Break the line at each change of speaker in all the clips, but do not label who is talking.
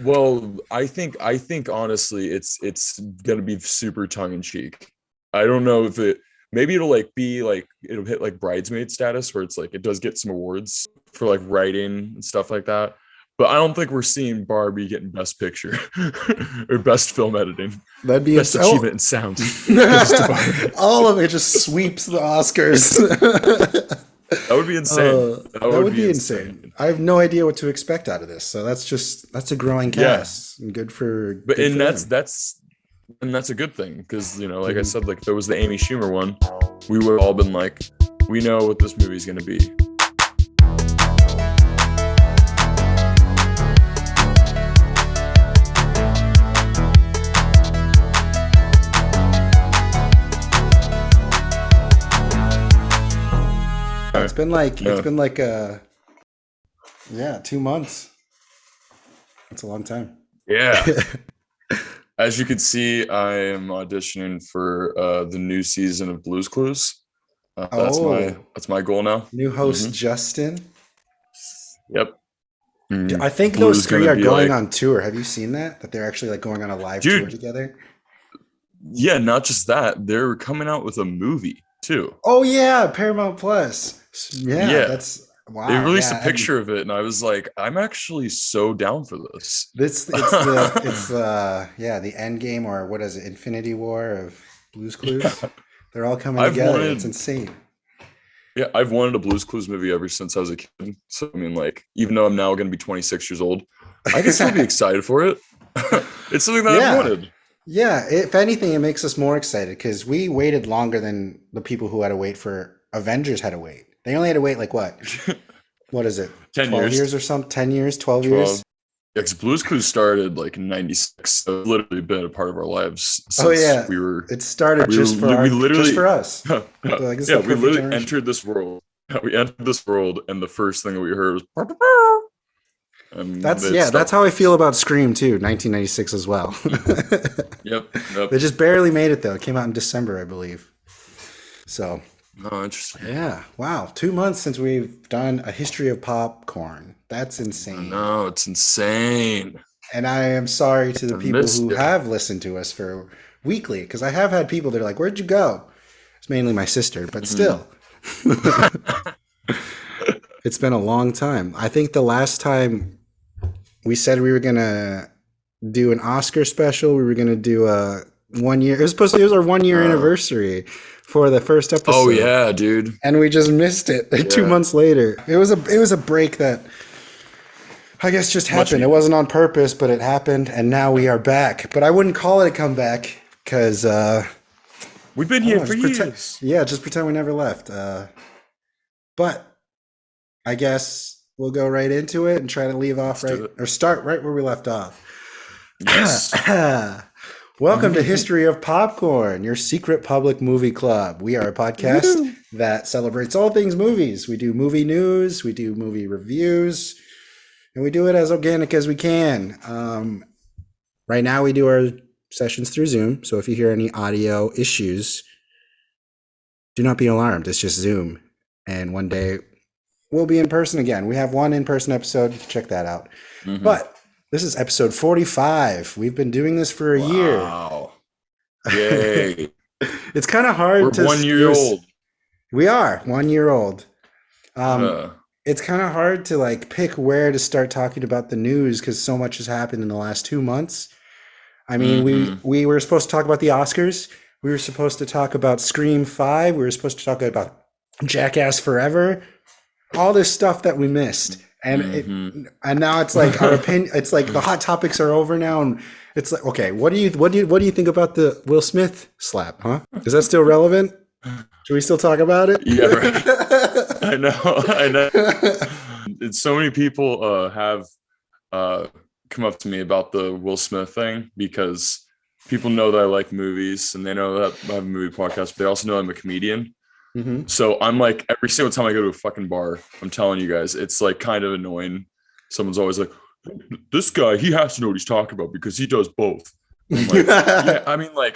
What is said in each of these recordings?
Well, I think honestly, it's gonna be super tongue in cheek. I don't know if it maybe it'll like be like it'll hit like bridesmaid status where it's like it does get some awards for like writing and stuff like that. But I don't think we're seeing Barbie getting best picture or best film editing,
That'd be
best achievement in sound. Goes to Barbie.
all of it just sweeps the Oscars.
That would be insane. That
That
would
would
be
be
insane.
insane. I have no idea what to expect out of this. So that's a growing
Yeah,
cast and good for
but
good
and
for them.
that's a good thing because like I
Mhm.
said, like if there was the Amy Schumer one, we would have all been like, we know what this movie's gonna be.
It's been like
Yeah.
2 months. That's a long time.
Yeah. As you can see, I am auditioning for the new season of Blue's Clues.
Oh,
That's my goal now.
new host
Mhm.
Justin.
Yep.
I think those
Blue's
three
gonna
are
be
going
like,
on tour. Have you seen that? That they're actually like going on a live tour
dude.
together?
Yeah, not just that, they're coming out with a movie too.
Oh yeah, Paramount Plus. Yeah,
Yeah,
that's
they
wow.
released a
Yeah, and
picture of it, and I was like, I'm actually so down for this.
this it's the end game, or what is it? Infinity War of Blue's Clues.
Yeah,
They're all coming
I've
together. It's
wanted.
insane.
Yeah, I've wanted a Blue's Clues movie ever since I was a kid. So I mean, like, even though I'm now going to be 26 years old, I can still be excited for it. It's something that I've
Yeah.
wanted.
Yeah, if anything, it makes us more excited because we waited longer than the people who had to wait for Avengers had to wait. They only had to wait like what? What is it?
10
12
years.
years or something? 10 years? 12
12.
years?
Yeah, 'cause Blue's Clues started like in '96. So it's literally been a part of our lives
Oh
since
yeah. It started just for
we
just
literally
for us. They're like, this is
yeah,
the
we
perfect
literally
generation.
entered this world. We entered this world, and the first thing that we heard was "Pow, pow, pow," and it
That's
stuck
how I
with
feel
us.
about Scream too, 1996 as well.
Yep, yep.
They just barely made it though. It came out in December, I believe. So
Oh, interesting.
yeah, wow, 2 months since we've done a history of popcorn. That's insane.
No, it's insane.
And I am sorry to the
I
people
missed
who
you.
have listened to us for weekly, because I have had people that are like, "Where'd you go?" It's mainly my sister, but
Mhm.
still, it's been a long time. I think the last time we said we were gonna do an Oscar special, we were gonna do a 1 year. It was our 1 year
Uh,
anniversary for the first
oh
episode,
yeah, dude.
and we just missed it two
Yeah,
months later. It was a break that I guess just
much
happened. It
needed.
wasn't on purpose, but it happened, and now we are back. But I wouldn't call it a comeback because
We've been
I don't
here
know,
for
just pretend.
years.
Yeah, just pretend we never left. But I guess we'll go right into it and try to leave off
Let's do
right
it.
or start right where we left off.
Yes.
Welcome to History of Popcorn, your secret public movie club. We are a podcast
Woo.
that celebrates all things movies. We do movie news, we do movie reviews, and we do it as organic as we can. Right now, we do our sessions through Zoom. So if you hear any audio issues, do not be alarmed. It's just Zoom. And one day we'll be in person again. We have one in person episode. Check that out.
Mhm.
But this is episode 45. We've been doing this for a year.
Wow. Yay.
It's kind of
We're
hard to
1 year old.
We are 1 year old.
Uh,
It's kind of hard to like pick where to start talking about the news because so much has happened in the last 2 months. I mean,
mhm.
we were supposed to talk about the Oscars. We were supposed to talk about Scream 5. We were supposed to talk about Jackass Forever. All this stuff that we missed.
Mhm.
And now it's like our opinion, it's like the hot topics are over now, and it's like, okay, what do you think about the Will Smith slap, huh? Is that still relevant? Should we still talk about it?
Yeah, right. I know. I know. And so many people have come up to me about the Will Smith thing because people know that I like movies and they know that I have a movie podcast, but they also know I'm a comedian.
Hmm.
So I'm like, every single time I go to a fucking bar, I'm telling you guys, it's like kind of annoying. Someone's always like, this guy, he has to know what he's talking about because he does both. I'm like, yeah, I mean, like,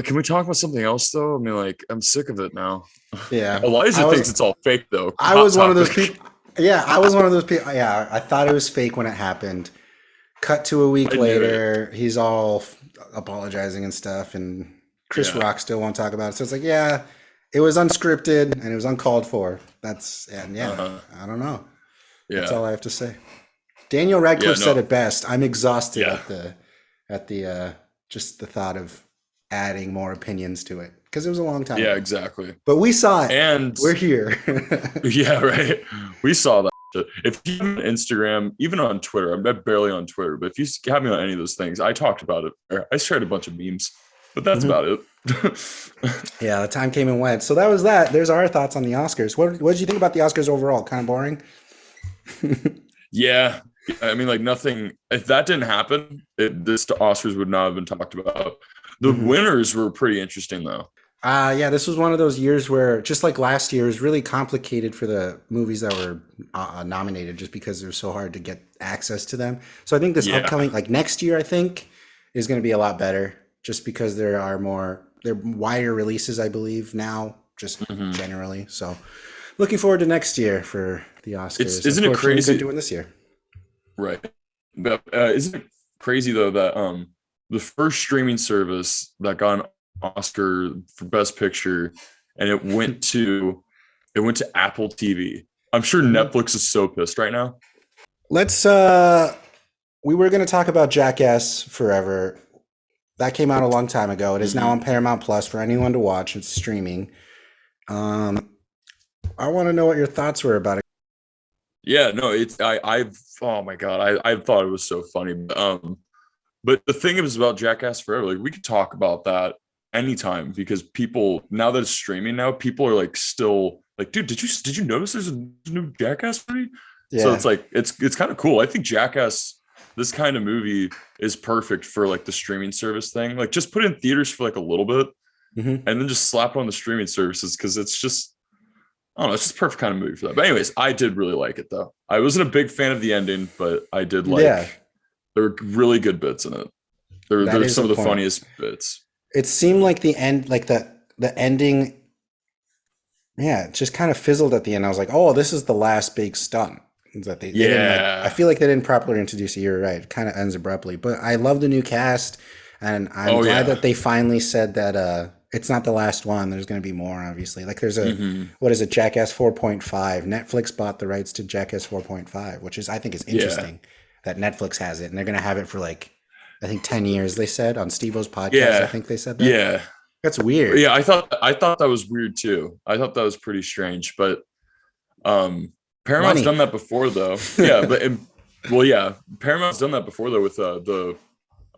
can we talk about something else though? I mean, like, I'm sick of it now.
Yeah.
Elijah thinks it's all fake though.
I
Hot
was one of those
topic.
people. Yeah, I was one of those people. Yeah, I thought it was fake when it happened. Cut to a week
I knew it.
later, he's all apologizing and stuff, and Chris
Yeah.
Rock still won't talk about it. So it's like, yeah, it was unscripted and it was uncalled for. That's and yeah,
Uh-huh.
I don't know. That's
Yeah.
all I have to say. Daniel
Yeah.
Radcliffe said
No.
it best. I'm exhausted
Yeah.
at the just the thought of adding more opinions to it because it was a long time
Yeah.
ago.
Exactly.
But we saw it.
And
We're here.
yeah, right. We saw that shit. If you have an Instagram, even on Twitter, I'm barely on Twitter, but if you have me on any of those things, I talked about it. I shared a bunch of memes, but that's
Mhm.
about it.
Yeah, the time came and went. So that was that. There's our thoughts on the Oscars. What did you think about the Oscars overall? Kind of boring.
Yeah. I mean, like nothing, if that didn't happen, this Oscars would not have been talked about. The
Mhm.
winners were pretty interesting, though.
Yeah, this was one of those years where, just like last year, it was really complicated for the movies that were nominated just because it was so hard to get access to them. So I think this
Yeah.
upcoming, like next year, I think is going to be a lot better just because there are wider releases, I believe, now, just
Mhm.
generally. So looking forward to next year for the Oscars.
Isn't it
Unfortunately, we couldn't
crazy?
do it this year.
Right. But isn't it crazy though that the first streaming service that got an Oscar for Best Picture and it went to Apple TV. I'm sure
Mhm.
Netflix is so pissed right now.
Let's we were going to talk about Jackass Forever. That came out a long time ago. It is now on
Mhm.
Paramount Plus for anyone to watch. It's streaming. Um, I want to know what your thoughts were about it.
Yeah, no, I've oh my god, I thought it was so funny. But the thing is about Jackass Forever, like we could talk about that anytime because people now that it's streaming now, people are like still like, dude, did you notice there's a new Jackass movie? So
Yeah.
it's like it's kind of cool. I think Jackass, this kind of movie is perfect for like the streaming service thing. Like just put it in theaters for like a little bit
Hmm.
and then just slap it on the streaming services because it's just I don't know, it's just perfect kind of movie for that. But anyways, I did really like it though. I wasn't a big fan of the ending, but I did
Yeah,
like there were really good bits in it.
that
They're
is
some
a
of the
point.
funniest bits.
It seemed like the end, like the ending. Yeah, it just kind of fizzled at the end. I was like, oh, this is the last big stunt. That they didn't like. I
Yeah.
feel like they didn't properly introduce it. You're right. It kind of ends abruptly. But I love the new cast, and I'm
Oh
glad
yeah.
that they finally said that it's not the last one. There's going to be more, obviously. Like there's a
Hmm.
what is it, Jackass 4.5. Netflix bought the rights to Jackass 4.5, which is I think is
Yeah.
interesting that Netflix has it, and they're going to have it for like I think 10 years. They said on Steve-O's podcast. I
Yeah.
think they said that.
Yeah.
That's weird.
Yeah. I thought that was weird too. I thought that was pretty strange. But um Paramount's
Money.
done that before though. Yeah, but well, yeah, Paramount's done that before though with the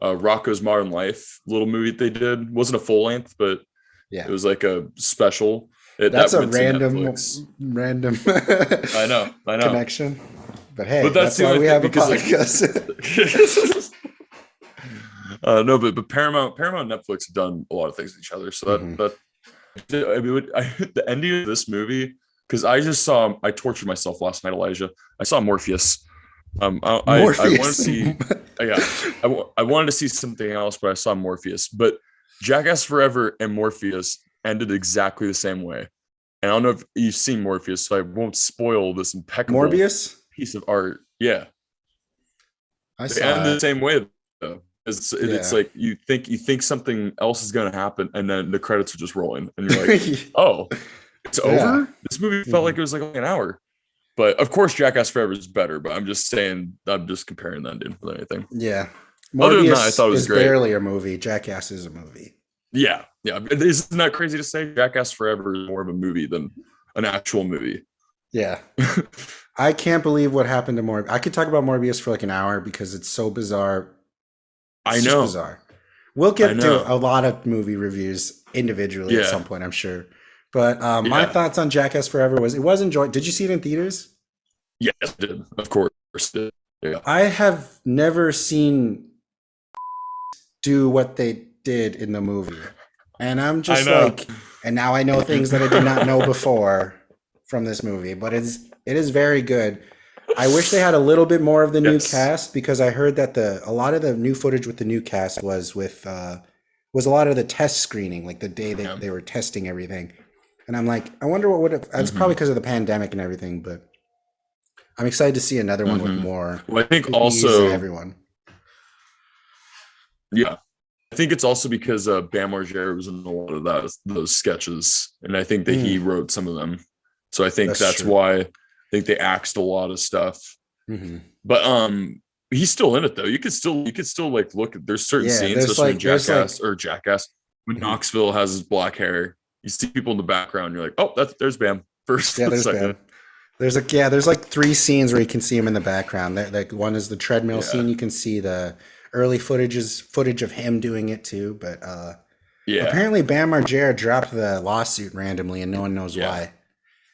Rocco's Modern Life little movie that they did. Wasn't a full length, but it
Yeah.
was like a special.
That's
That
a
went to Netflix.
random
I know.
connection. But hey,
But that's
that's
the
why
only
we
thing
have a
because like
podcast.
no, but Paramount, and Netflix have done a lot of things with each other. So
Hmm.
I mean, the ending of this movie because I tortured myself last night, Elijah. I saw Morpheus. I want to
Morpheus.
see, yeah, I wanted to see something else, but I saw Morpheus. But Jackass Forever and Morpheus ended exactly the same way. And I don't know if you've seen Morpheus, so I won't spoil this impeccable
Morbius.
piece of art. Yeah,
I
they end
saw
the
it.
same way though. It's
Yeah.
like you think something else is going to happen, and then the credits are just rolling, and you're like, oh, it's
Yeah.
over. This movie felt
Mhm.
like it was like an hour. But of course, Jackass Forever is better. But I'm just saying, I'm just comparing that dude with anything.
Yeah.
Other than that, I
Morbius
thought it was
is
great.
barely a movie. Jackass is a movie.
Yeah, yeah. Isn't that crazy to say? Jackass Forever is more of a movie than an actual movie.
Yeah. I can't believe what happened to Morbius. I could talk about Morbius for like an hour because it's so bizarre.
I
It's just
know.
bizarre. We'll
I
get to
know.
a lot of movie reviews individually at some
Yeah,
point, I'm sure. But my
yeah.
thoughts on Jackass Forever was it was enjoyed. Did you see it in theaters?
Yes, it did. Of course. Yeah.
I have never seen do what they did in the movie. And I'm
I
just
know.
like, and now I know things that I did not know before from this movie, but it is very good. I wish they had a little bit more of the new
Yes.
cast because I heard that a lot of the new footage with the new cast was a lot of the test screening, like the day
Yeah.
that they were testing everything. And I'm like, I wonder what would have. That's probably
Hmm.
because of the pandemic and everything, but I'm excited to see another one with
Hmm.
more
Well, I think
Goonies and
also,
everyone.
yeah, I think it's also because Bam Margera was in a lot of those sketches, and I think that he
Mm,
wrote some of them. So I think
that's
that's
true.
why I think they axed a lot of stuff.
Hmm.
But he's still in it though. You could still like look at there's certain
Yeah,
scenes, especially in Jackass, when
mhm.
Knoxville has his black hair. You see people in the background, you're like, oh, there's Bam first
Yeah, there's
second.
Bam. There's like three scenes where you can see him in the background. Like one is the treadmill
Yeah.
scene. You can see the early footage of him doing it too. But
Yeah.
apparently, Bam Margera dropped the lawsuit randomly, and no one knows
Yeah.
why.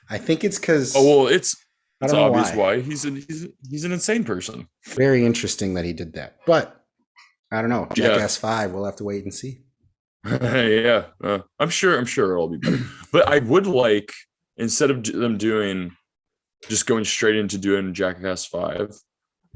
I think it's
Oh
because
well, it's
I
it's
don't know
obvious
why.
why he's an insane person.
Very interesting that he did that, but I don't know.
Yeah.
Jackass 5. We'll have to wait and see.
Yeah. I'm sure it'll be better. But I would like, instead of them doing just going straight into doing Jackass 5,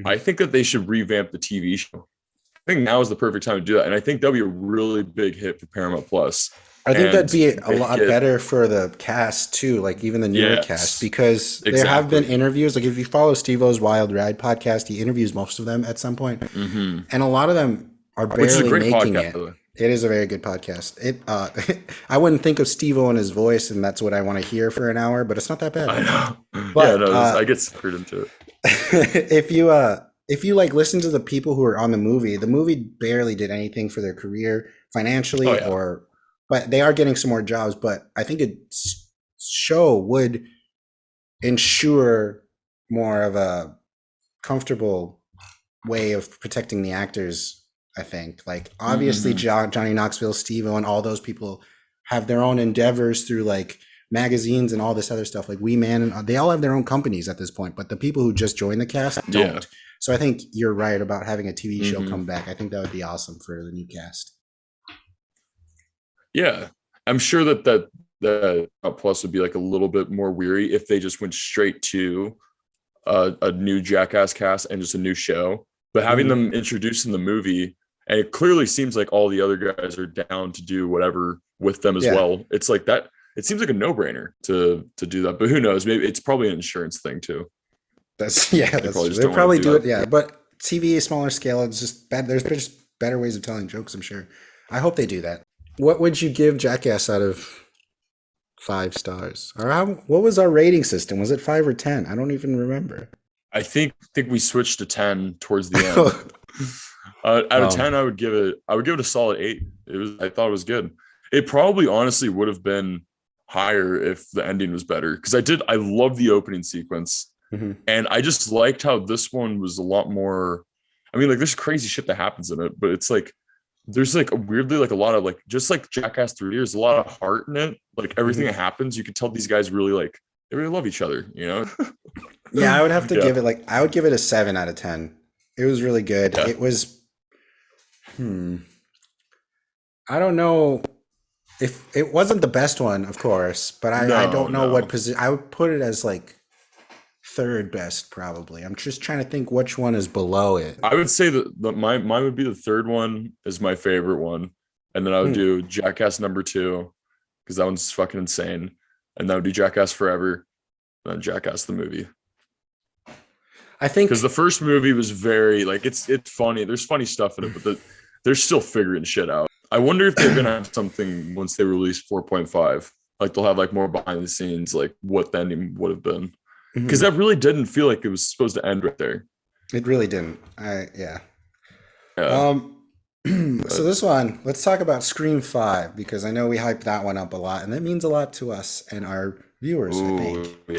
I
Mhm.
think that they should revamp the TV show. I think now is the perfect time to do that. And I think that'll be a really big hit for Paramount Plus.
I think that'd
And
be a
make
lot
it,
better for the cast too, like even the newer cast,
yes,
because there have been
exactly.
interviews. Like if you follow Steve O's Wild Ride podcast, he interviews most of them at some point,
Hmm.
and a lot of them are
Which is a
barely
great
making
podcast,
it.
by the way.
It is a very good podcast. I wouldn't think of Steve O and his voice, and that's what I want to hear for an hour, but it's not that bad.
I know. Yeah,
But
no, I get suckered into it.
if you like listen to the people who are on the movie barely did anything for their career
Oh
financially,
yeah.
or but they are getting some more jobs. But I think a show would ensure more of a comfortable way of protecting the actors. I think, like obviously,
Hmm.
Johnny Knoxville, Steve-O, and all those people have their own endeavors through like magazines and all this other stuff. Like We Man, and they all have their own companies at this point. But the people who just joined the cast
Yeah.
don't. So I think you're right about having a TV show
Hmm.
come back. I think that would be awesome for the new cast.
Yeah. I'm sure that Plus would be like a little bit more weary if they just went straight to a new Jackass cast and just a new show. But having
Mm-hmm.
them introduced in the movie, and it clearly seems like all the other guys are down to do whatever with them as
Yeah,
well. It's like that. It seems like a no-brainer to do that. But who knows? Maybe it's probably an insurance thing too.
that's yeah,
They
that's
probably
true.
just
They'll
don't want
probably
to do
do it.
that.
Yeah, but TV is smaller scale. It's just bad. There's just better ways of telling jokes. I'm sure. I hope they do that. What would you give Jackass out of 5 stars? Or what was our rating system? Was it 5 or 10? I don't even remember.
I think we switched to 10 towards the end. Out of
Oh,
10, I would give it a solid 8. I thought it was good. It probably honestly would have been higher if the ending was better, because I love the opening sequence,
mhm.
and I just liked how this one was a lot more. I mean, like there's crazy shit that happens in it, but it's like there's like weirdly like a lot of like, just like Jackass 3, there's a lot of heart in it. Like everything
Mhm.
that happens, you can tell these guys really like they really love each other, you know?
Yeah, I would have to
Yeah.
give it like I would give it a 7 out of 10. It was really good.
Yeah.
It was. Hmm. I don't know if it wasn't the best one, of course, but I
No,
don't know what
no.
position. I would put it as like third best, probably. I'm just trying to think which one is below it.
I would say that mine would be the third one is my favorite one. And then I would
Hmm.
do Jackass number 2, because that one's fucking insane. And that would be Jackass Forever, and then Jackass the movie.
I
Because
think,
the first movie was very like it's funny. There's funny stuff in it, but they're still figuring shit out. I wonder if they're gonna have something once they release 4.5. Like they'll have like more behind the scenes, like what the ending would have been. Because
mhm,
that really didn't feel like it was supposed to end right there.
it really didn't. Yeah.
Yeah.
Um. So
But
this one, let's talk about Scream 5 because I know we hyped that one up a lot, and that means a lot to us and our viewers, I think.
ooh,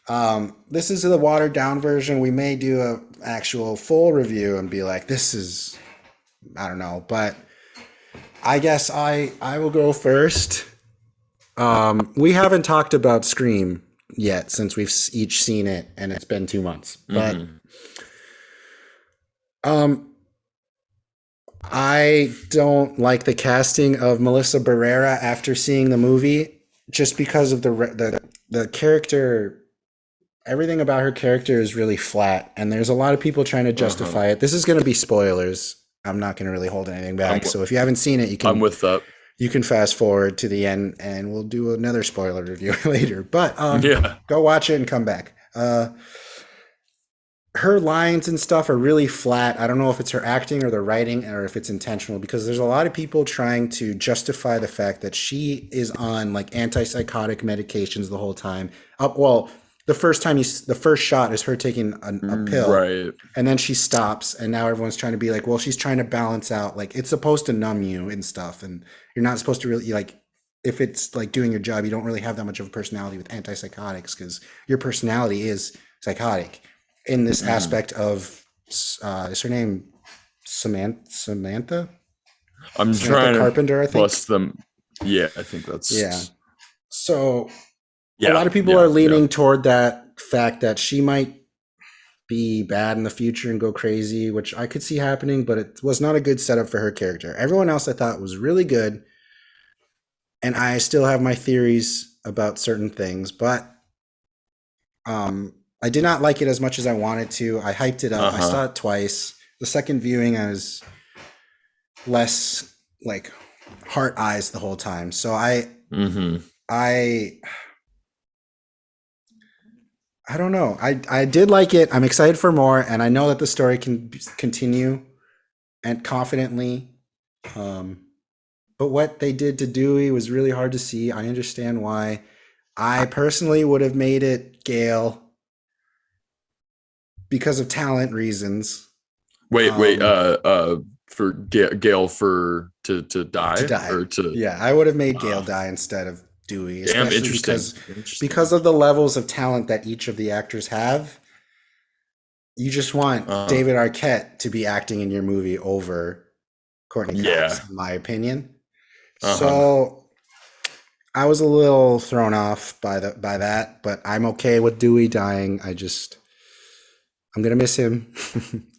yeah.
This is the watered down version. We may do a actual full review and be like, this is, I don't know, but I guess I will go first. We haven't talked about Scream yet since we've each seen it, and it's been 2 months. But
Mhm.
um, I don't like the casting of Melissa Barrera after seeing the movie, just because of the character. Everything about her character is really flat, and there's a lot of people trying to
Uh-huh.
justify it. This is going to be spoilers. I'm not going to really hold anything
I'm
back. So if you haven't seen it,
I'm with that.
you can fast forward to the end, and we'll do another spoiler review later. But
Yeah.
go watch it and come back. her lines and stuff are really flat. I don't know if it's her acting or the writing or if it's intentional, because there's a lot of people trying to justify the fact that she is on like antipsychotic medications the whole time. Well, the first shot is her taking a pill,
Right.
and then she stops, and now everyone's trying to be like, well, she's trying to balance out. Like, it's supposed to numb you and stuff, and you're not supposed to really like. If it's like doing your job, you don't really have that much of a personality with antipsychotics because your personality is psychotic. In this aspect of, is her name Samantha?
I'm
Samantha
trying
Carpenter, I
to
think.
bust them. Yeah, I think that's
Yeah. So a
yeah,
lot of people
yeah,
are
yeah.
leaning toward that fact that she might be bad in the future and go crazy, which I could see happening, but it was not a good setup for her character. Everyone else I thought was really good, and I still have my theories about certain things, but I did not like it as much as I wanted to. I hyped it up. I
Uh-huh.
saw it twice. The second viewing, I was less like heart eyes the whole time. So
Mm-hmm.
I I don't know. I did like it. I'm excited for more, and I know that the story can continue and confidently. But what they did to Dewey was really hard to see. I understand why. I personally would have made it Gale because of talent reasons.
Wait,
Um,
for Gail for to
to
die
die.
or to
Yeah, I would have made Gale
uh
die instead of Dewey,
damn
especially
interesting.
because
Interesting.
of the levels of talent that each of the actors have. You just want
Uh
David Arquette to be acting in your movie over Courtney
yeah.
Cox, in my opinion.
Uh-huh.
So I was a little thrown off by that, but I'm okay with Dewey dying. I'm gonna miss him.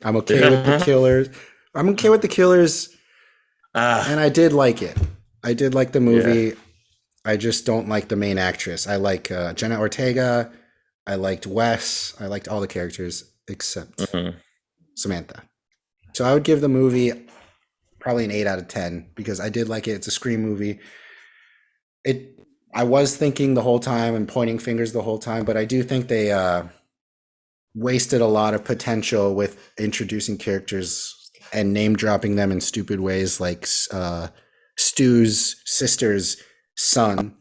I'm okay with the
Yeah.
killers. I'm okay with the killers, and
Ah,
I did like it. I did like the
yeah.
movie. I just don't like the main actress. I like Jenna Ortega. I liked Wes. I liked all the characters except
Uh-huh.
Samantha. So I would give the movie probably an 8 out of 10 because I did like it. It's a Scream movie. It. I was thinking the whole time and pointing fingers the whole time, but I do think they wasted a lot of potential with introducing characters and name dropping them in stupid ways, like Stu's sister's son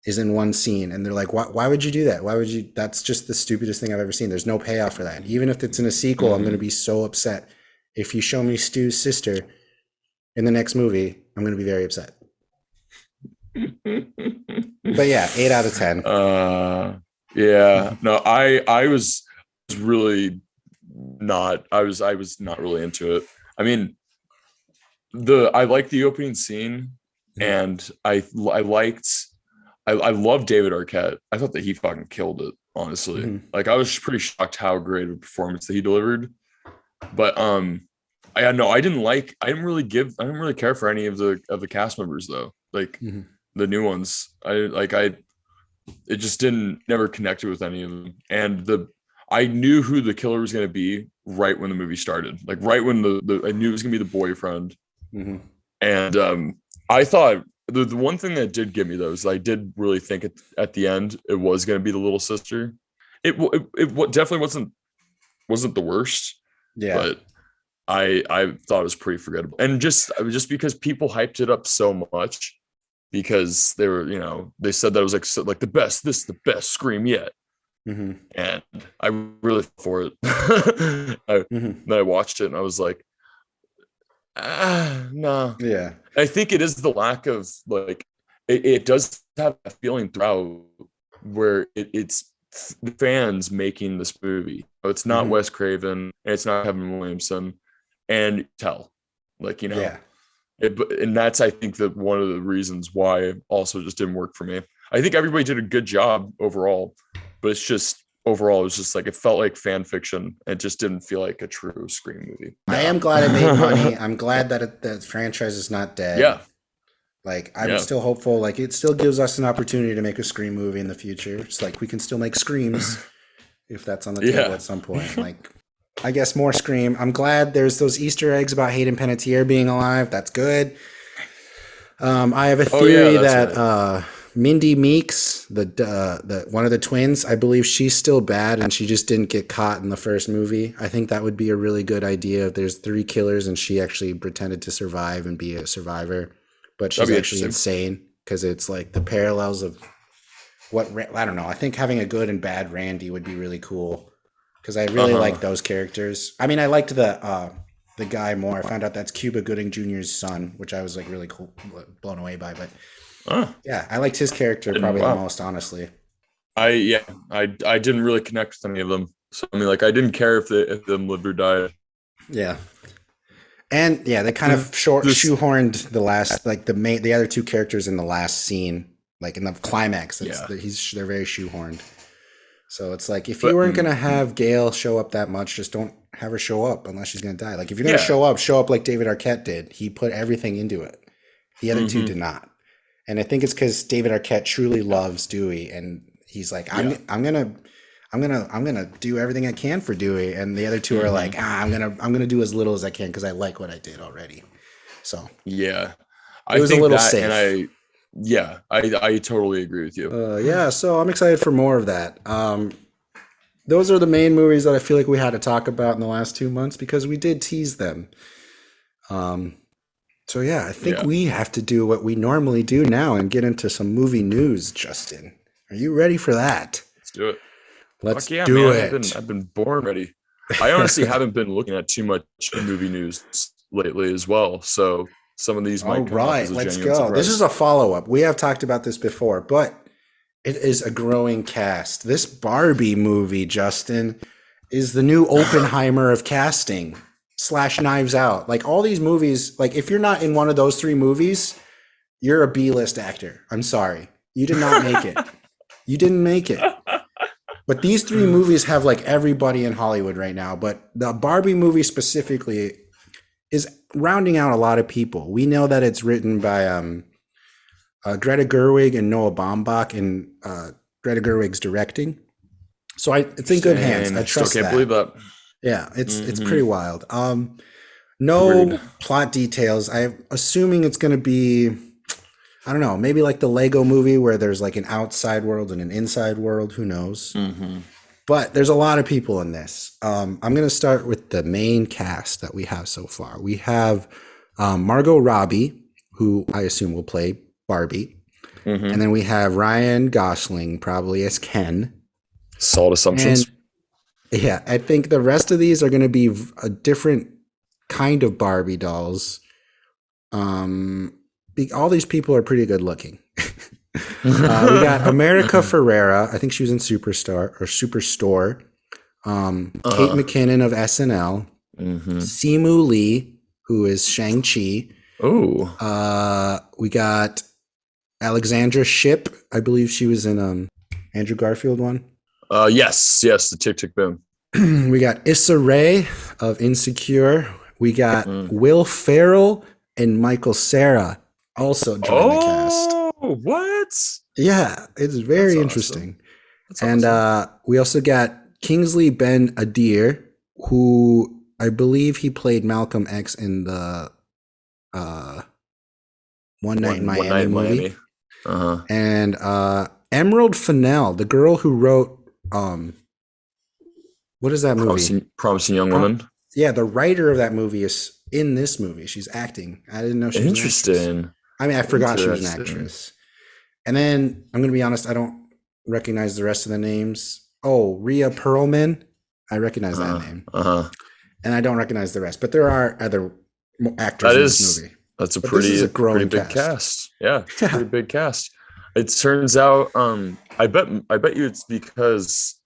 is in one scene, and they're like, why would you do that? Why would you? That's just the stupidest thing I've ever seen. There's no payoff for that. Even if it's in a sequel, I'm going to
Mm-hmm.
be so upset. If you show me Stu's sister in the next movie, I'm going to be very upset. But yeah, 8 out of 10.
uh yeah. No, I was really not I was not really into it. I mean, the I liked the opening scene, and I liked I love David Arquette. I thought that he fucking killed it, honestly.
Mhm.
Like, I was pretty shocked how great of a performance that he delivered. But I didn't really care for any of the cast members though. Like,
Mhm.
the new ones. I it just didn't never connected with any of them. And the I knew who the killer was gonna be right when the movie started. Like, right when the I knew it was gonna be the boyfriend.
Mhm.
And I thought the one thing that did get me though is I did really think at the end it was going to be the little sister. It definitely wasn't the worst,
Yeah.
but I thought it was pretty forgettable. And just because people hyped it up so much, because they were, they said that it was like the best, this is the best Scream yet.
Mhm.
And I really for it.
Mhm.
Then I watched it and I was like, no.
Yeah.
I think it is the lack of, like, it does have a feeling throughout where it's the fans making this movie. It's not
Mhm.
Wes Craven and it's not Kevin Williamson, and tell, like,
Yeah.
and that's, I think, that one of the reasons why it also just didn't work for me. I think everybody did a good job overall, but it's just overall it was just like it felt like fan fiction. It just didn't feel like a true Scream movie.
I
Yeah.
am glad it made money. I'm glad that the franchise is not dead.
Yeah.
Like, I'm
Yeah.
still hopeful. Like, it still gives us an opportunity to make a Scream movie in the future. It's like we can still make Screams if that's on the table
Yeah.
at some point. Like, I guess more Scream. I'm glad there's those Easter eggs about Hayden Panettiere being alive. That's good. I have a
Oh yeah,
theory
that's
that
right.
Mindy Meeks, the one of the twins, I believe she's still bad and she just didn't get caught in the first movie. I think that would be a really good idea if there's 3 killers and she actually pretended to survive and be a survivor, but she's
That'd be
actually
interesting.
insane because it's like the parallels of I don't know. I think having a good and bad Randy would be really cool because I really
Uh-huh.
like those characters. I mean, I liked the guy more. I found out that's Cuba Gooding Jr.'s son, which I was like really cool, blown away by. But
Oh,
yeah, I liked his character
and
probably the
wow.
most, honestly.
Yeah, I didn't really connect with any of them. So I mean, like, I didn't care if them lived or died.
Yeah, and yeah, they kind of
This, this
shoehorned the last the other 2 characters in the last scene, like in the climax.
yeah,
They're very shoehorned. So it's like if you
but
weren't gonna have Gail show up that much, just don't have her show up unless she's gonna die. Like if you're gonna
yeah.
show up like David Arquette did. He put everything into it. The other 2
Hmm.
did not. And I think it's because David Arquette truly loves Dewey, and he's like,
Yeah.
I'm gonna do everything I can for Dewey, and the other 2 are
Hmm.
like, I'm gonna do as little as I can because I like what I did already. So
Yeah.
it
I
was a
think
little
that, and
safe.
I totally agree with you.
Yeah, so I'm excited for more of that. Those are the main movies that I feel like we had to talk about in the last 2 months because we did tease them. Um, so yeah, I think
Yeah.
we have to do what we normally do now and get into some movie news, Justin. Are you ready for that?
Let's do it.
Let's
Fuck yeah,
do
man.
it.
I've been born ready. I honestly haven't been looking at too much movie news lately as well. So some of these
All
might come off
right,
as a
let's
genuine
go. This is
surprise.
a follow up. We have talked about this before, but it is a growing cast. This Barbie movie, Justin, is the new Oppenheimer of casting slash Knives Out. Like all these movies, like if you're not in one of those 3 movies, you're a B list actor. I'm sorry. You did not make it. You didn't make it. But these 3 movies have like everybody in Hollywood right now. But the Barbie movie specifically is rounding out a lot of people. We know that it's written by Greta Gerwig and Noah Baumbach, and Greta Gerwig's directing. So it's in good hands. I
Insane. Still
trust
can't believe
that.
that.
Yeah, it's
Hmm.
pretty wild.
Agreed.
No plot details. I'm assuming it's going to be, I don't know, maybe like the Lego movie where there's like an outside world and an inside world. Who knows?
Hmm.
But there's a lot of people in this. I'm going to start with the main cast that we have so far. We have Margot Robbie, who I assume will play Barbie.
Hmm.
And then we have Ryan Gosling, probably as Ken.
Solid
And
assumptions.
yeah, I think the rest of these are going to be a different kind of Barbie dolls. All these people are pretty good looking. We got America Ferrera. I think she was in Superstar or Superstore. Kate
Uh-huh.
McKinnon of SNL.
Hmm.
Simu Lee, who is Shang-Chi.
Oh.
We got Alexandra Shipp. I believe she was in Andrew Garfield one.
Yes, the Tick Tick Boom.
We got Issa Rae of Insecure. We got
Mm.
Will Ferrell and Michael Cera also join the cast.
Oh, what?
Yeah, it's
That's
very
awesome.
interesting.
That's
And
awesome.
we also got Kingsley Ben Adir, who I believe he played Malcolm X in the uh, One Night in
One
Miami
night in
movie.
Miami. Uh-huh.
And Emerald Fennell, the girl who wrote what is that movie?
Promising young woman.
Yeah, the writer of that movie is in this movie. She's acting. I didn't know she was an actress.
Interesting.
I mean, I forgot she was an
Interesting.
actress. And then I'm going to be honest, I don't recognize the rest of the names. Oh, Rhea Perlman. I recognize that name.
Uh-huh.
And I don't recognize the rest, but there are other actors in this movie.
That's a
But this is a growing
pretty big
cast.
cast. Yeah, it's a pretty big cast. It turns out, I bet you it's because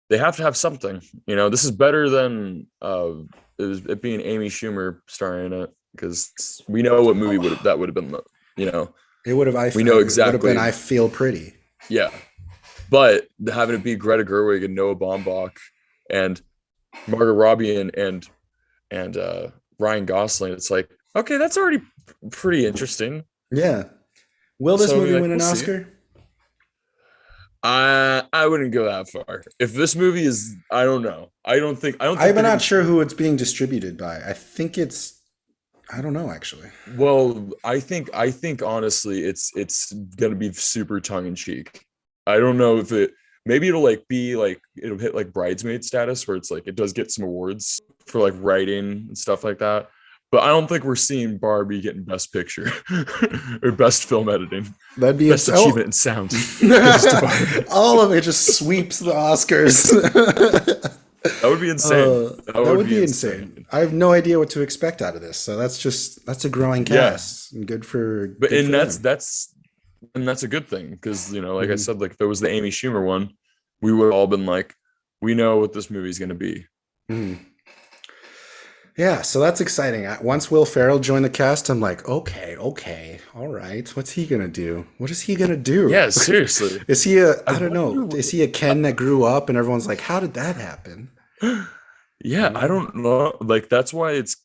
they have to have something. You know, this is better than it being Amy Schumer starring in it, because we know what movie would have been. You know,
It would have.
we know
It would have
exactly.
been I Feel Pretty.
Yeah, but having it be Greta Gerwig and Noah Baumbach and Margot Robbie and Ryan Gosling, it's like, okay, that's already pretty interesting.
Yeah. Will this
So,
movie
like,
win an
we'll see.
Oscar?
I wouldn't go that far. If this movie is, I don't know. I don't think
I'm
they're
not sure who it's being distributed by. I think it's I don't know actually.
Well, I think honestly, it's gonna be super tongue in cheek. I don't know if it maybe it'll like be like it'll hit like bridesmaid status where it's like it does get some awards for like writing and stuff like that. But I don't think we're seeing Barbie getting best picture or best film editing,
That'd be
best achievement in sound.
all of it just sweeps the Oscars.
That would be insane.
That would be insane. I have no idea what to expect out of this. So that's a growing cast. And good for
But
good
and
for
that's a good thing because like I said, like if it was the Amy Schumer one, we would have all been like, we know what this movie is going to be.
Mhm. Yeah, so that's exciting. Once Will Ferrell joined the cast, I'm like, okay, all right. What's he gonna do? What is he gonna do?
Yeah, seriously.
Is he I don't know. Is he a Ken that grew up and everyone's like, how did that happen?
Yeah, I don't know. Like that's why it's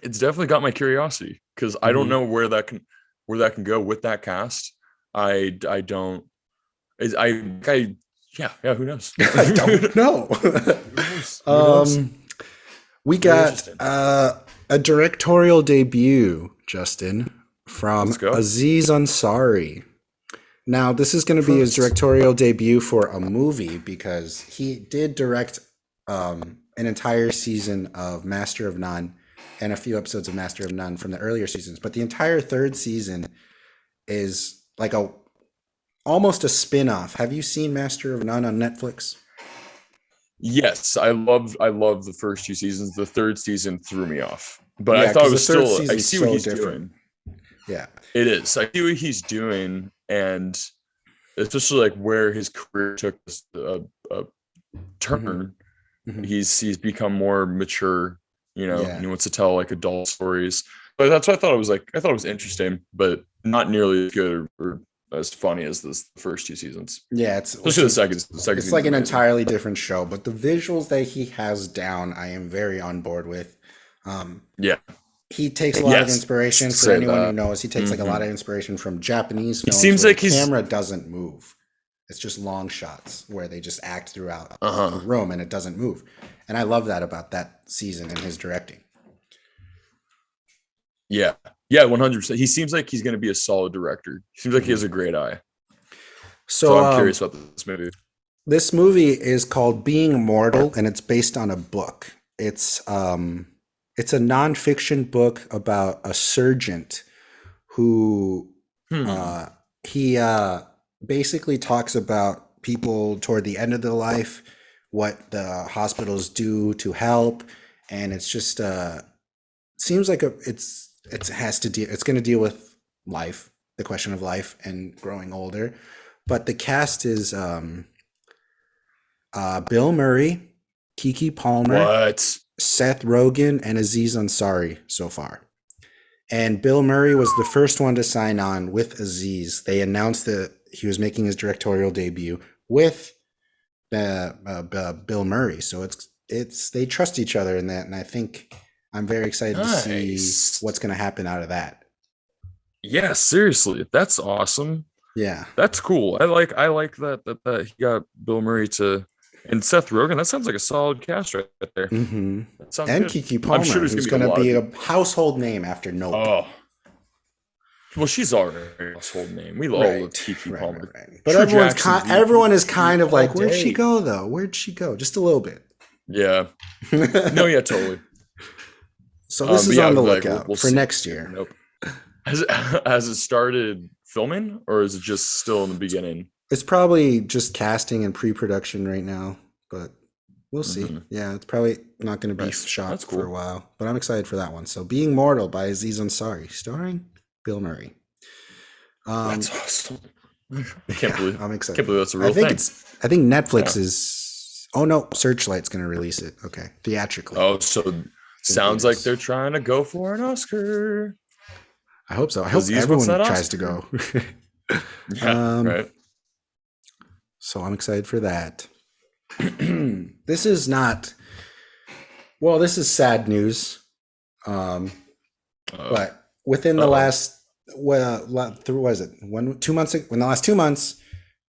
definitely got my curiosity because I don't know where that can go with that cast. I don't. Yeah. Who knows?
I don't know.
Who knows?
We got a directorial debut, Justin, from Aziz Ansari. Now, this is going to be his directorial debut for a movie because he did direct an entire season of Master of None and a few episodes of Master of None from the earlier seasons. But the entire third season is like almost a spin-off. Have you seen Master of None on Netflix?
Yes, I love the first two seasons. The third season threw me off, but
Yeah,
I thought
'cause
it was
the third
still. I
season's
see what
so
he's
different.
doing.
Yeah.
It is. I see what he's doing, and especially like where his career took a turn.
Mhm.
He's become more mature,
Yeah.
and he wants to tell like adult stories. But that's what I thought it was like. I thought it was interesting, but not nearly as good or as funny as the first two seasons.
Yeah,
Especially the second.
It's like an entirely different show, but the visuals that he has down, I am very on board with.
Yeah.
He takes a lot of inspiration for anyone who knows. He takes like a lot of inspiration from Japanese films.
It seems like
the camera doesn't move. It's just long shots where they just act throughout the room and it doesn't move. And I love that about that season and his directing.
Yeah. Yeah, 100%. He seems like he's going to be a solid director. He seems like he has a great eye. So I'm curious about this movie.
This movie is called Being Mortal, and it's based on a book. It's a nonfiction book about a surgeon who he basically talks about people toward the end of their life, what the hospitals do to help, and it's just seems like it's going to deal with life, the question of life and growing older. But the cast is Bill Murray, Keke Palmer, Seth Rogen, and Aziz Ansari so far. And Bill Murray was the first one to sign on with Aziz. They announced that he was making his directorial debut with Bill Murray. So they trust each other in that, and I think I'm very excited to see what's going to happen out of that.
Yeah, seriously, that's awesome.
Yeah,
that's cool. I like that he got Bill Murray and Seth Rogen. That sounds like a solid cast right there.
Mm-hmm.
That sounds
and
good.
Keke Palmer, who's going to be a household name after Nope.
Oh, well, she's already a household name. We all love Keke Palmer.
Right. But everyone is kind of like, where'd she go though? Where'd she go? Just a little bit.
Yeah. No, yeah, totally.
So this is on the lookout for next year.
Nope. Has it started filming, or is it just still in the beginning?
It's probably just casting and pre-production right now, but we'll see. Yeah, it's probably not going to be shot for a while, but I'm excited for that one. So Being Mortal by Aziz Ansari, starring Bill Murray.
That's awesome. I can't believe
I'm excited.
Can't believe that's a real thing.
I think Netflix is. Oh no, Searchlight's going to release it. Okay, theatrically.
Oh, so sounds like they're trying to go for an Oscar.
I hope so. I hope everyone tries to go.
Yeah, right.
So I'm excited for that. This is sad news. But within the last, when the last 2 months,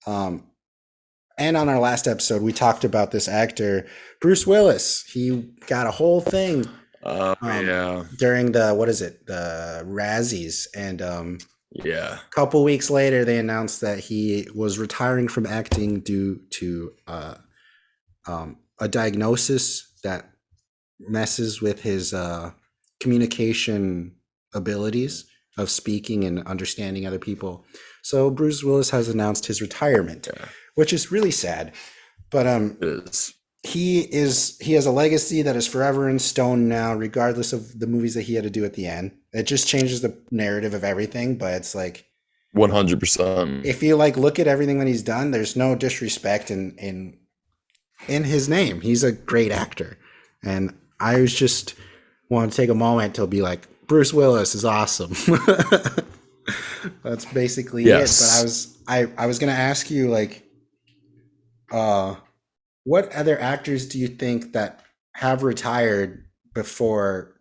and on our last episode, we talked about this actor, Bruce Willis. He got a whole thing
Oh
um,
yeah,
during the what is it, the Razzies, and
yeah,
a couple weeks later they announced that he was retiring from acting due to a diagnosis that messes with his communication abilities of speaking and understanding other people. So Bruce Willis has announced his retirement,
yeah.
which is really sad. But
It is.
he has a legacy that is forever in stone now, regardless of the movies that he had to do at the end. It just changes the narrative of everything, but it's like
100%.
if you like look at everything that he's done, there's no disrespect in his name. He's a great actor. And I was just want to take a moment to be like, Bruce Willis is awesome. That's basically it. But
Yes.
I was gonna ask you like uh what other actors do you think that have retired before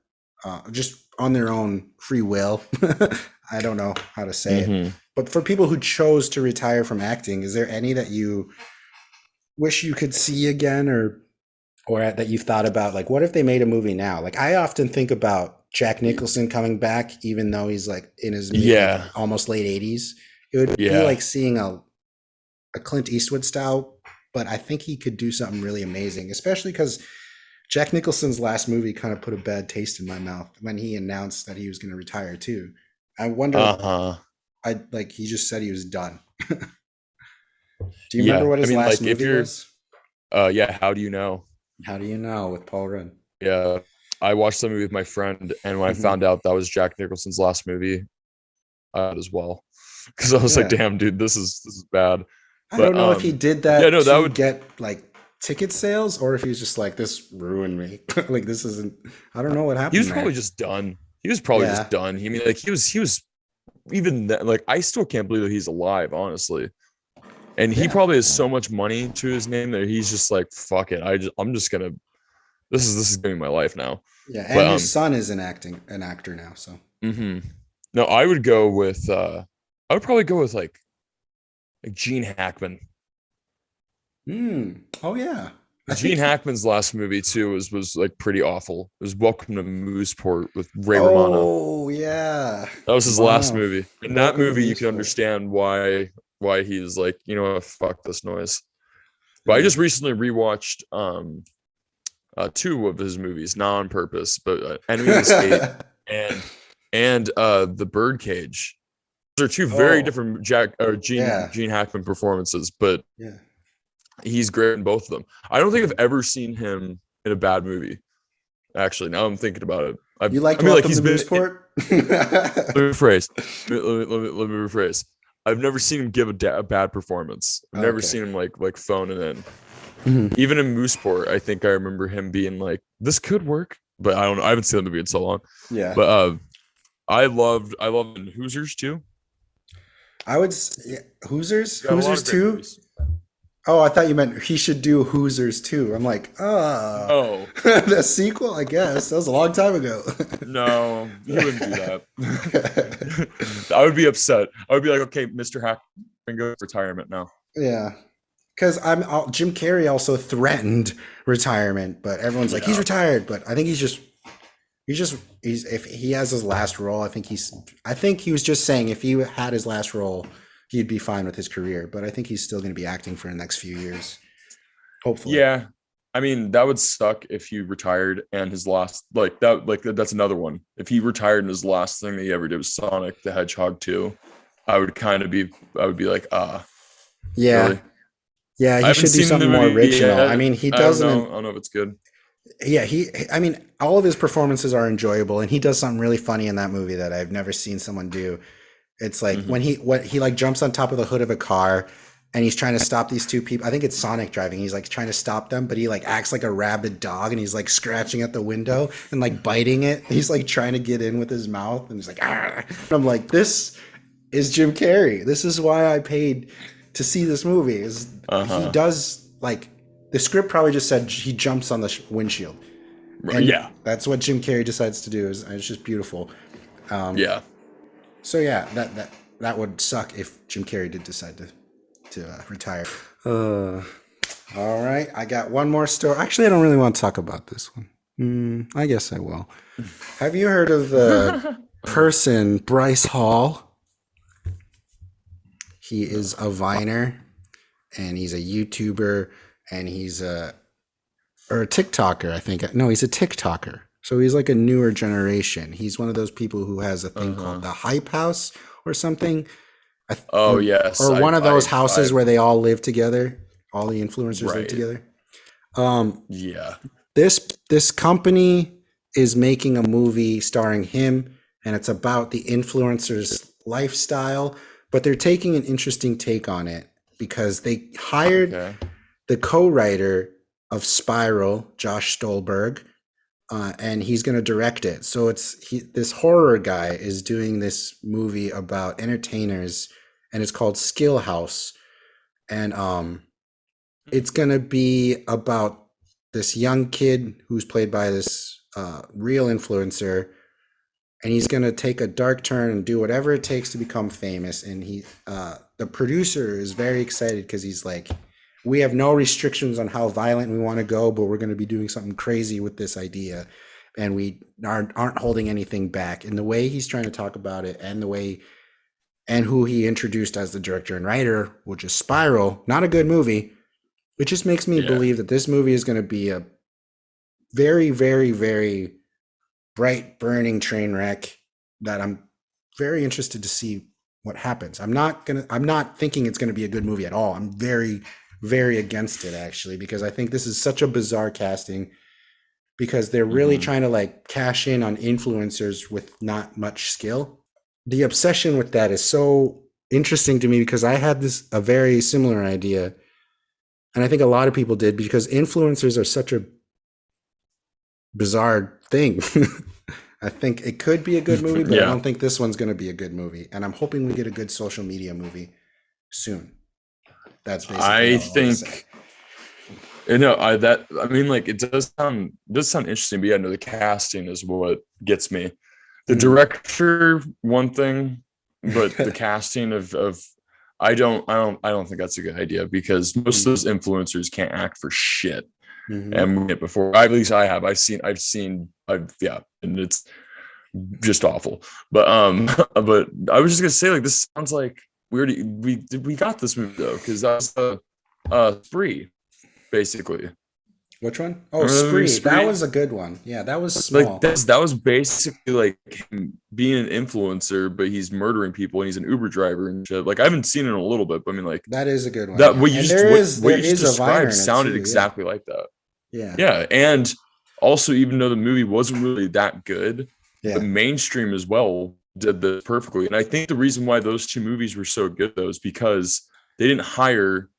just on their own free will? I don't know how to say it.
Hmm.
But for people who chose to retire from acting, is there any that you wish you could see again, or that you've thought about, like what if they made a movie now? Like I often think about Jack Nicholson coming back even though he's like in his like
Yeah.
almost late 80s. It would be
Yeah.
like seeing a Clint Eastwood style, but I think he could do something really amazing, especially because Jack Nicholson's last movie kind of put a bad taste in my mouth when he announced that he was going to retire too. I wonder,
Uh-huh.
I like he just said he was done. Do you remember
Yeah.
what
I
his
mean,
last
like if
movie
you're
was?
yeah, how do you know?
How do you know with Paul Rudd?
Yeah. I watched the movie with my friend, and when I
Hmm.
found out that was Jack Nicholson's last movie, I had as well. Because I was like,
Yeah.
damn, dude, this is bad.
I don't
But
know if he did
yeah,
that
no, that
to
would
get like ticket sales or if he was just like, this ruined me. Like, this isn't, I don't know what
he was
happened
probably
there.
just done. He was probably just
Yeah.
done. I mean, like he was even that, like I still can't believe that he's alive, honestly. And he
Yeah.
probably has so much money to his name that he's just like, fuck it. I'm just gonna this is gonna be my life now.
Yeah.
But
And his son is an actor now. So,
mhm. No, I would go with I would probably go with like Gene Hackman.
oh, yeah. I
Gene
think he,
Hackman's last movie too was like pretty awful. It was Welcome to Mooseport with Ray Romano.
oh, yeah.
That was his last
Wow.
movie. In that
Welcome to
movie, you can
Mooseport.
understand why he's like, you know what, fuck this noise. But I
Yeah.
just recently rewatched two of his movies, not on purpose, but Enemy of the State and The Birdcage. Those are two very
Oh,
different Jack or Gene
yeah.
Gene Hackman performances, but
Yeah.
he's great in both of them. I don't think I've
Mhm.
ever seen him in a bad movie. Actually, now I'm thinking about it.
You
I
liked
mean, like
Welcome
he's
to
been.
Mooseport?
Let me rephrase. Let me rephrase. I've never seen him give a bad performance. I've never
Okay.
seen him like phone it in.
Mhm.
Even in Mooseport, I think I remember him being like, "This could work," but I don't know. I haven't seen the movie in so long.
Yeah.
But I loved in Hoosiers too.
Yeah, Hoosers?
Got a lot
Hoosers
of great
2?
movies.
Oh, I thought you meant he should do Hoosers too. I'm like,
No,
the sequel, I guess. That was a long time ago.
no, he wouldn't do that. I would be upset. I would be like, okay, Mr. Hackman, go retirement now.
Yeah. Because Jim Carrey also threatened retirement, but everyone's like, he's
Yeah.
retired. But I think he's if he has his last role, I think he was just saying if he had his last role, he'd be fine with his career. But I think he's still going to be acting for the next few years, hopefully.
Yeah. I mean, that would suck if he retired and his last that's another one. If he retired and his last thing that he ever did was Sonic the Hedgehog 2, I would be like,
Yeah.
really?
Yeah,
I
he
haven't
should do
seen the
something more
movie
original. I
yet.
mean, he
I don't
doesn't.
know. I don't know if it's good.
Yeah, I mean, all of his performances are enjoyable, and he does something really funny in that movie that I've never seen someone do. It's like
Hmm.
when he like jumps on top of the hood of a car, and he's trying to stop these two people. I think it's Sonic driving. He's like trying to stop them, but he like acts like a rabid dog, and he's like scratching at the window and like biting it. He's like trying to get in with his mouth, and he's like, ah. And I'm like, this is Jim Carrey. This is why I paid to see this movie. Is he
Uh-huh.
does like the script probably just said he jumps on the windshield, and
Yeah.
that's what Jim Carrey decides to do. Is It's just beautiful.
Yeah.
So yeah, that would suck if Jim Carrey did decide to retire. Uh, all right, I got one more story. Actually, I don't really want to talk about this one. I guess I will. Have you heard of the person Bryce Hall? He is a Viner, and he's a YouTuber, and he's a TikToker. I think no, he's a TikToker. So he's like a newer generation. He's one of those people who has a thing called the Hype House or something.
Oh yes,
or one of those houses where they all live together. All the influencers live together.
Yeah.
This company is making a movie starring him, and it's about the influencer's lifestyle, but they're taking an interesting take on it because they hired the co-writer of Spiral, Josh Stolberg, and he's going to direct it. So this horror guy is doing this movie about entertainers, and it's called Skill House, and it's going to be about this young kid who's played by this real influencer, and he's going to take a dark turn and do whatever it takes to become famous. And the producer is very excited because he's like, we have no restrictions on how violent we want to go, but we're going to be doing something crazy with this idea, and we aren't holding anything back. And the way he's trying to talk about it, and and who he introduced as the director and writer, which is Spiral, not a good movie. It just makes me believe that this movie is going to be a very, very, very bright, burning train wreck that I'm very interested to see what happens. I'm not thinking it's going to be a good movie at all. I'm very, very against it, actually, because I think this is such a bizarre casting, because they're really trying to like cash in on influencers with not much skill. The obsession with that is so interesting to me, because I had a very similar idea. And I think a lot of people did, because influencers are such a bizarre thing. I think it could be a good movie, but I don't think this one's going to be a good movie. And I'm hoping we get a good social media movie soon. That's basically
I think, you know, it does sound interesting, but no, the casting is what gets me. The director, one thing, but the casting of I don't think that's a good idea, because most of those influencers can't act for shit. And before, at least I've seen, and it's just awful. But but I was just gonna say, like, this sounds like we got this movie though, because that's Spree, basically.
Which one? Oh, Spree. That was a good one. Yeah, that was small.
Like that was basically like him being an influencer, but he's murdering people, and he's an Uber driver and shit. Like, I haven't seen it in a little bit, but I mean, like,
that is a good one.
That what you just
described
sounded exactly like that. Yeah, and also, even though the movie wasn't really that good, the mainstream as well did this perfectly. And I think the reason why those two movies were so good, though, is because they didn't hire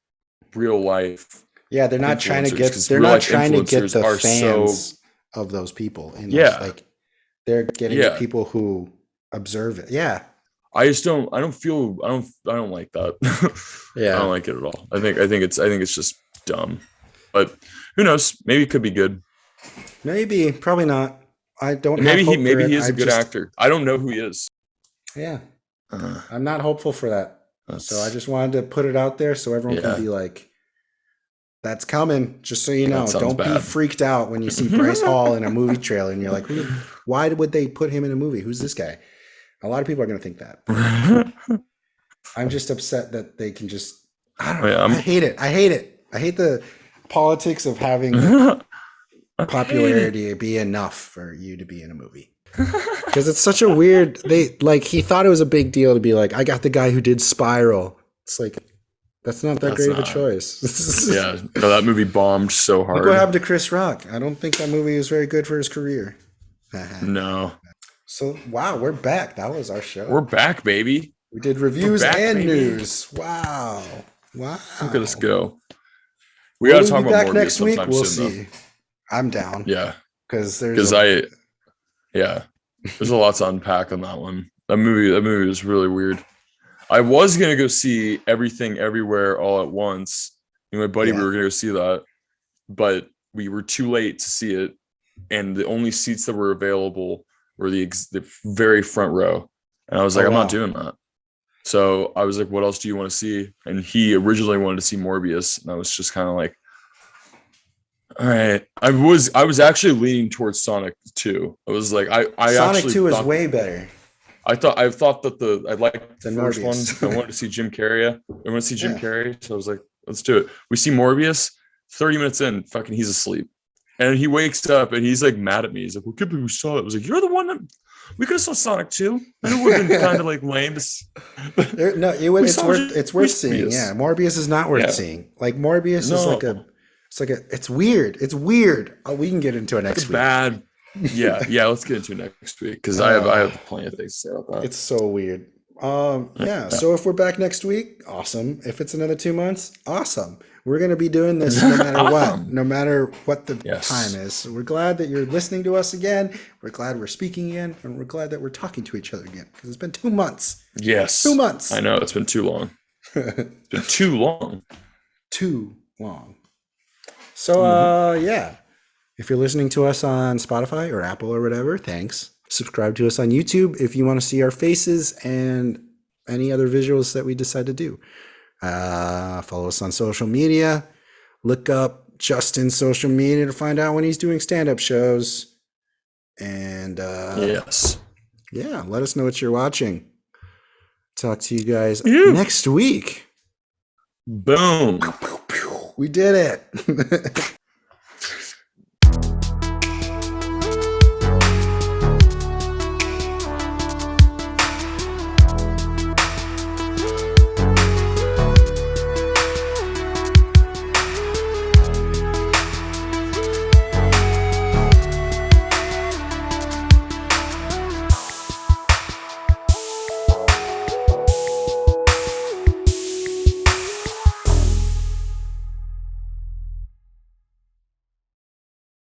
real life.
Yeah, they're not trying to get the fans of those people. And like, they're getting the people who observe it. Yeah.
I don't like that. I don't like it at all. I think it's just dumb. But who knows? Maybe it could be good.
Maybe, probably not. I don't.
Maybe he is a good actor. I don't know who he is.
Yeah, I'm not hopeful for that. So I just wanted to put it out there so everyone can be like, "That's coming." Just so you know, don't be freaked out when you see Bryce Hall in a movie trailer and you're like, "Why would they put him in a movie? Who's this guy?" A lot of people are going to think that. I'm just upset that they can just. I don't know. I hate it. I hate the politics of having popularity be enough for you to be in a movie, because it's such a weird. He thought it was a big deal to be like, I got the guy who did Spiral. It's like, that's not that great of a choice.
That movie bombed so hard.
Look what happened to Chris Rock. I don't think that movie was very good for his career.
No.
So wow, we're back. That was our show.
We're back, baby.
We did reviews and news. Wow. Look
at us go. We got to talk about more
next week. We'll
soon,
see. I'm down.
Yeah,
because
there's a lot to unpack on that one. That movie was really weird. I was gonna go see Everything Everywhere All at Once. Me and my buddy, we were gonna go see that, but we were too late to see it, and the only seats that were available were the very front row. And I was like, I'm not doing that. So I was like, what else do you want to see? And he originally wanted to see Morbius. And I was just kind of like, All right. I was actually leaning towards Sonic 2. I was like, I
Sonic
actually
2 is
thought
way better
I thought that I liked the
than
first one. I
Morbius.
wanted to see Jim Carrey. I wanted to see Jim
Yeah.
Carrey. So I was like, let's do it. We see Morbius, 30 minutes in, fucking he's asleep. And he wakes up and he's like mad at me. He's like, well, good, we saw it. I was like, you're the one that we could have saw Sonic 2. I know it would have been kind of like lame.
No,
We
it's
saw
worth seeing.
Morbius.
Yeah, Morbius is not worth
Yeah.
seeing. Like Morbius is
No.
it's weird. It's weird. Oh, we can get into it next
It's
week.
bad. Yeah. Let's get into it next week because I have plenty of things to say about that.
It's so weird. Yeah. So if we're back next week, awesome. If it's another 2 months, awesome. We're gonna be doing this no matter what,
Awesome.
no matter what the
Yes.
time is. So we're glad that you're listening to us again. We're glad we're speaking again, and we're glad that we're talking to each other again because it's been 2 months.
Yes.
2 months.
I know it's been too long. It's been too long.
Too long. So yeah. If you're listening to us on Spotify or Apple or whatever, thanks. Subscribe to us on YouTube if you want to see our faces and any other visuals that we decide to do. Follow us on social media. Look up Justin's social media to find out when he's doing stand-up shows. And
Yes.
yeah, let us know what you're watching. Talk to you guys
Yeah.
next week.
Boom.
We did it.